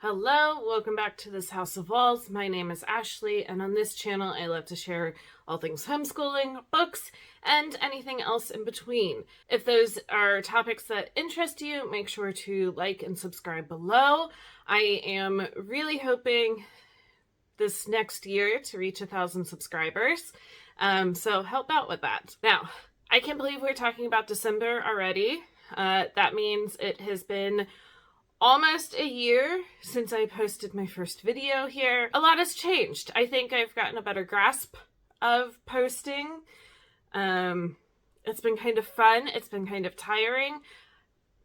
Hello, welcome back to this House of Walls. My name is Ashley, and on this channel I love to share all things homeschooling, books, and anything else in between. If those are topics that interest you, make sure to like and subscribe below. I am really hoping this next year to reach 1,000 subscribers, so help out with that. Now, I can't believe we're talking about December already. That means it has been almost a year since I posted my first video here. A lot has changed. I think I've gotten a better grasp of posting. It's been kind of fun. It's been kind of tiring.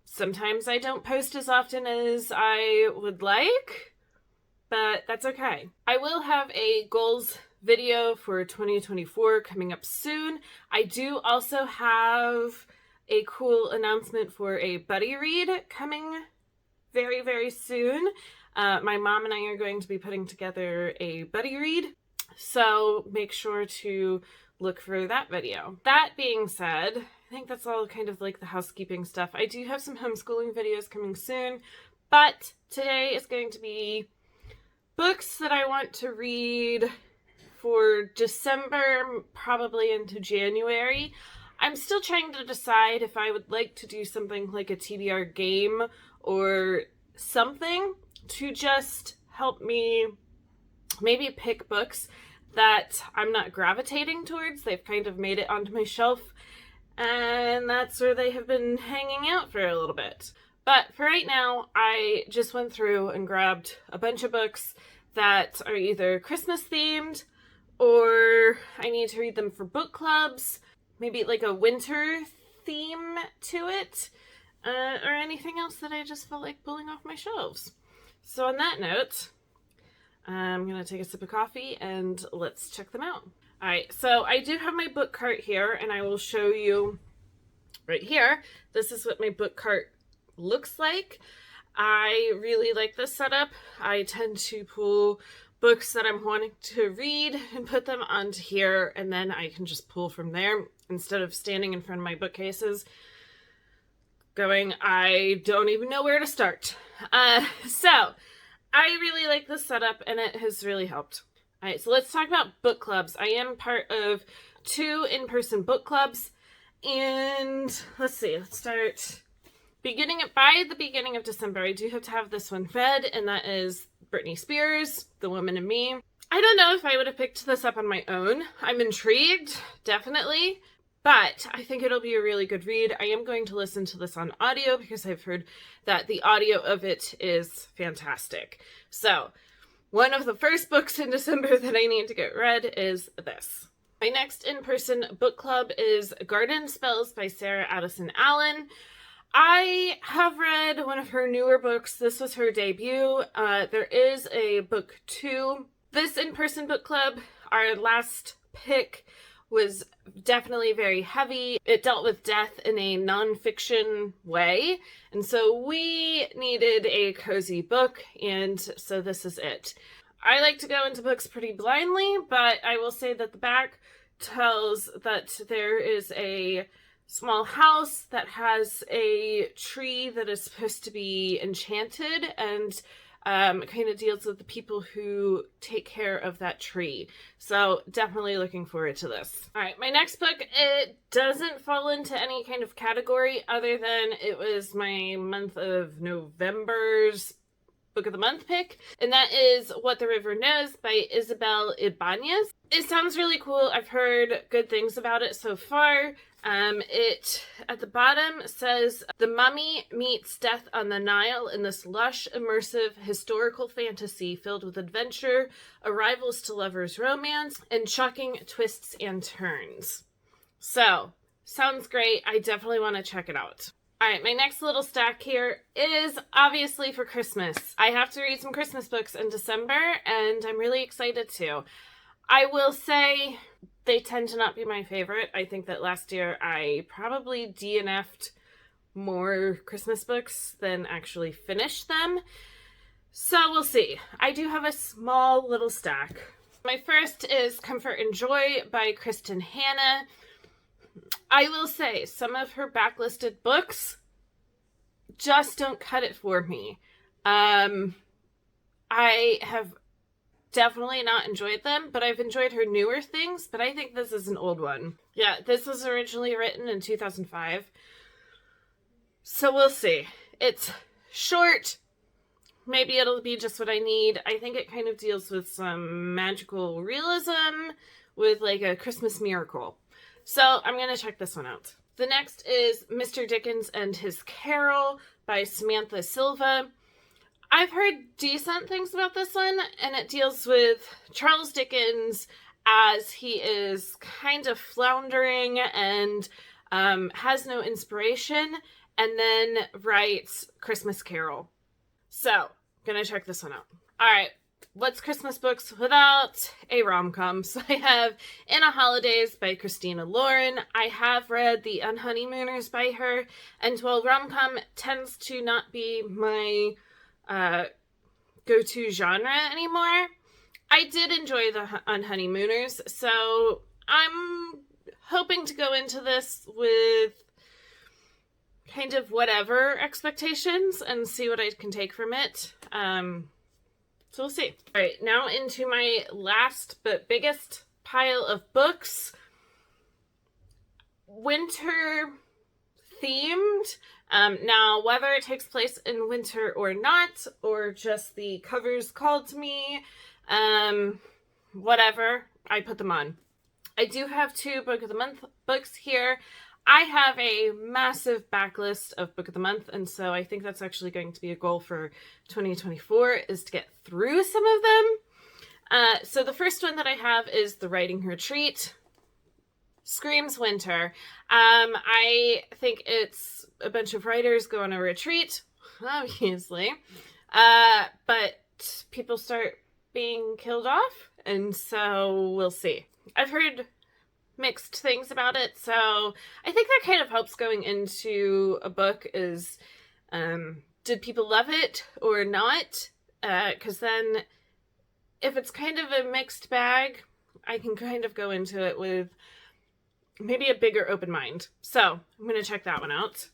Sometimes I don't post as often as I would like, but that's okay. I will have a goals video for 2024 coming up soon. I do also have a cool announcement for a buddy read coming very, very soon. My mom and I are going to be putting together a buddy read, so make sure to look for that video. That being said, I think that's all kind of like the housekeeping stuff. I do have some homeschooling videos coming soon, but today is going to be books that I want to read for December, probably into January. I'm still trying to decide if I would like to do something like a TBR game or something to just help me maybe pick books that I'm not gravitating towards. They've kind of made it onto my shelf, and that's where they have been hanging out for a little bit. But for right now, I just went through and grabbed a bunch of books that are either Christmas themed or I need to read them for book clubs, maybe like a winter theme to it, or anything else that I just felt like pulling off my shelves. So on that note, I'm going to take a sip of coffee and let's check them out. Alright, so I do have my book cart here, and I will show you right here. This is what my book cart looks like. I really like this setup. I tend to pull books that I'm wanting to read and put them onto here, and then I can just pull from there instead of standing in front of my bookcases going, I don't even know where to start. So I really like this setup, and it has really helped. All right, so let's talk about book clubs. I am part of 2 in-person book clubs, and let's start by the beginning of December. I do have to have this one read, and that is Britney Spears, The Woman in Me. I don't know if I would have picked this up on my own. I'm intrigued, definitely, but I think it'll be a really good read. I am going to listen to this on audio because I've heard that the audio of it is fantastic. So, one of the first books in December that I need to get read is this. My next in-person book club is Garden Spells by Sarah Addison Allen. I have read one of her newer books. This was her debut. There is a book 2. This in-person book club, our last pick, was definitely very heavy. It dealt with death in a nonfiction way, and so we needed a cozy book, and so this is it. I like to go into books pretty blindly, but I will say that the back tells that there is a small house that has a tree that is supposed to be enchanted, and kind of deals with the people who take care of that tree. So definitely looking forward to this. All right, my next book, it doesn't fall into any kind of category other than it was my month of November's book of the month pick, and that is What the River Knows by Isabel Ibanez. It sounds really cool. I've heard good things about it so far. It at the bottom says the mummy meets death on the Nile in this lush, immersive historical fantasy filled with adventure, arrivals to lovers' romance, and shocking twists and turns. So, sounds great. I definitely want to check it out. Alright, my next little stack here is obviously for Christmas. I have to read some Christmas books in December, and I'm really excited to. I will say they tend to not be my favorite. I think that last year I probably DNF'd more Christmas books than actually finished them. So we'll see. I do have a small little stack. My first is Comfort and Joy by Kristen Hanna. I will say some of her backlisted books just don't cut it for me. I have definitely not enjoyed them, but I've enjoyed her newer things, but I think this is an old one. Yeah, this was originally written in 2005. So we'll see. It's short. Maybe it'll be just what I need. I think it kind of deals with some magical realism with like a Christmas miracle. So I'm going to check this one out. The next is Mr. Dickens and His Carol by Samantha Silva. I've heard decent things about this one, and it deals with Charles Dickens as he is kind of floundering and has no inspiration, and then writes Christmas Carol. So, gonna check this one out. Alright, what's Christmas books without a rom-com? So I have In a Holidays by Christina Lauren. I have read The Unhoneymooners by her, and while rom-com tends to not be my go-to genre anymore, I did enjoy The Unhoneymooners, so I'm hoping to go into this with kind of whatever expectations and see what I can take from it. So we'll see. All right, now into my last but biggest pile of books. Winter themed. Now, whether it takes place in winter or not, or just the covers called to me, whatever, I put them on. I do have 2 Book of the Month books here. I have a massive backlist of Book of the Month, and so I think that's actually going to be a goal for 2024, is to get through some of them. So the first one that I have is The Writing Retreat. Screams winter. I think it's a bunch of writers go on a retreat, obviously, but people start being killed off, and so we'll see. I've heard mixed things about it, so I think that kind of helps going into a book is, did people love it or not? Because then if it's kind of a mixed bag, I can kind of go into it with maybe a bigger open mind. So I'm going to check that one out.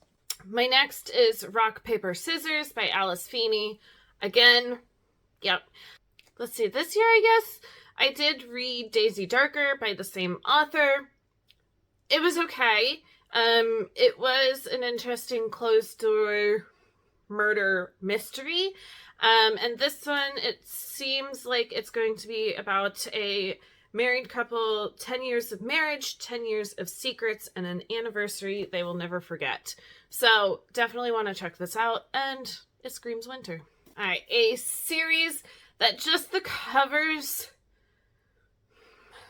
My next is Rock, Paper, Scissors by Alice Feeney. Again, yep. Let's see, this year, I guess, I did read Daisy Darker by the same author. It was okay. It was an interesting closed-door murder mystery. And this one, it seems like it's going to be about a married couple, 10 years of marriage, 10 years of secrets, and an anniversary they will never forget. So definitely want to check this out, and it screams winter. All right, a series that just the covers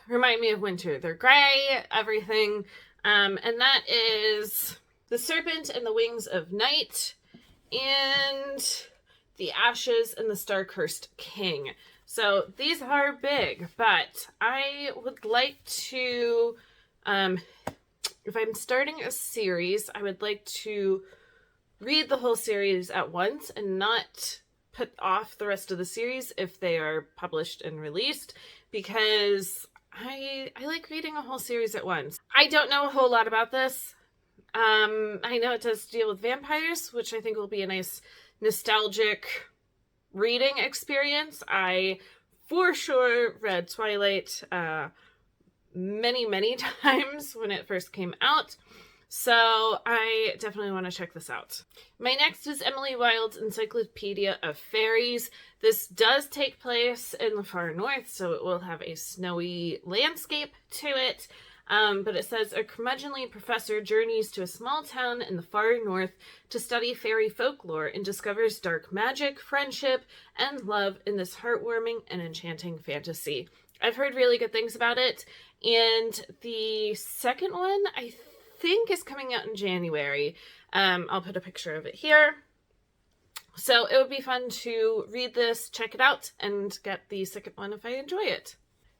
remind me of winter. They're gray, everything. And that is The Serpent and the Wings of Night and The Ashes and the Star-Cursed King. So these are big, but I would like to, if I'm starting a series, I would like to read the whole series at once and not put off the rest of the series if they are published and released, because I like reading a whole series at once. I don't know a whole lot about this. I know it does deal with vampires, which I think will be a nice nostalgic reading experience. I for sure read Twilight many times when it first came out, so I definitely want to check this out. My next is Emily Wilde's Encyclopedia of Fairies. This does take place in the far north, so it will have a snowy landscape to it. But it says, a curmudgeonly professor journeys to a small town in the far north to study fairy folklore and discovers dark magic, friendship, and love in this heartwarming and enchanting fantasy. I've heard really good things about it, and the second one, I think, is coming out in January. I'll put a picture of it here. So it would be fun to read this, check it out, and get the second one if I enjoy it.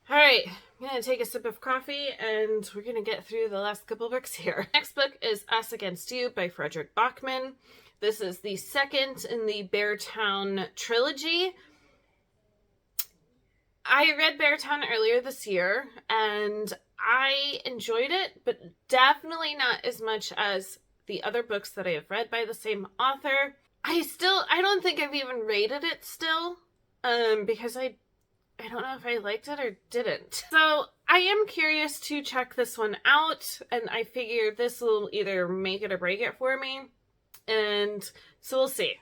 All right, I'm going to take a sip of coffee, and we're going to get through the last couple books here. Next book is Us Against You by Frederick Bachman. This is the second in the Beartown trilogy. I read Beartown earlier this year, and I enjoyed it, but definitely not as much as the other books that I have read by the same author. I don't think I've even rated it still. because I don't know if I liked it or didn't. So I am curious to check this one out, and I figure this will either make it or break it for me, and so we'll see.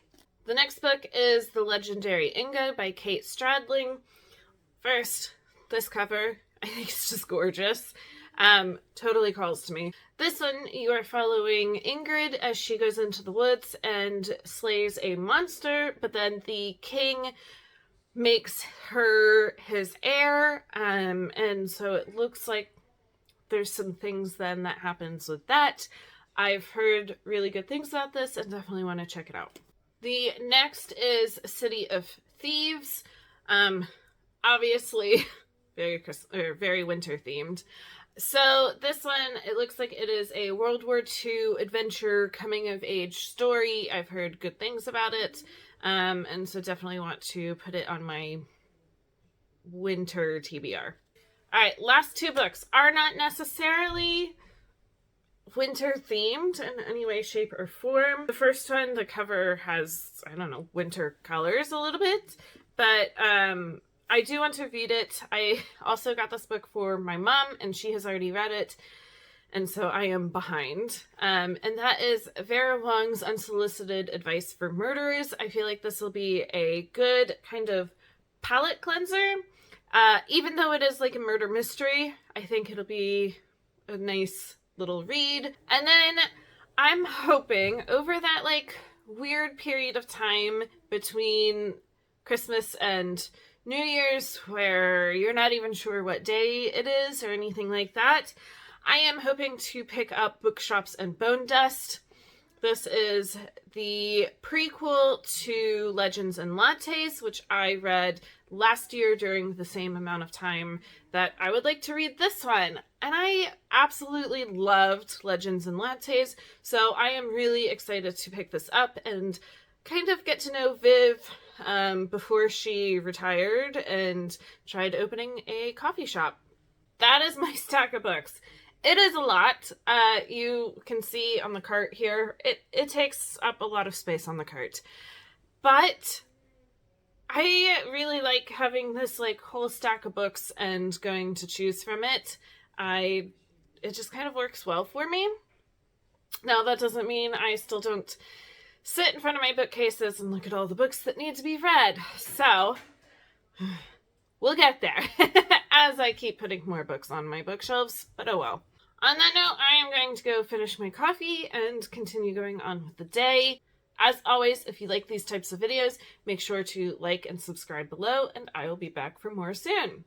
The next book is The Legendary Inga by Kate Stradling. First, this cover, I think it's just gorgeous. Totally calls to me. This one, you are following Ingrid as she goes into the woods and slays a monster, but then the king makes her his heir, and so it looks like there's some things then that happens with that. I've heard really good things about this and definitely want to check it out. The next is City of Thieves. Obviously very winter themed. So this one, it looks like it is a World War II adventure coming of age story. I've heard good things about it. And so definitely want to put it on my winter TBR. All right, last two books are not necessarily winter themed in any way, shape, or form. The first one, the cover has, I don't know, winter colors a little bit, but I do want to read it. I also got this book for my mom, and she has already read it, and so I am behind. And that is Vera Wong's Unsolicited Advice for Murderers. I feel like this will be a good kind of palate cleanser. Even though it is like a murder mystery, I think it'll be a nice little read. And then I'm hoping over that like weird period of time between Christmas and New Year's where you're not even sure what day it is or anything like that, I am hoping to pick up Bookshops and Bone Dust. This is the prequel to Legends and Lattes, which I read last year during the same amount of time that I would like to read this one. And I absolutely loved Legends and Lattes, so I am really excited to pick this up and kind of get to know Viv before she retired and tried opening a coffee shop. That is my stack of books. It is a lot. You can see on the cart here, it takes up a lot of space on the cart. But I really like having this like whole stack of books and going to choose from it. It just kind of works well for me. Now that doesn't mean I still don't sit in front of my bookcases and look at all the books that need to be read. So we'll get there as I keep putting more books on my bookshelves, but oh well. On that note, I am going to go finish my coffee and continue going on with the day. As always, if you like these types of videos, make sure to like and subscribe below, and I will be back for more soon.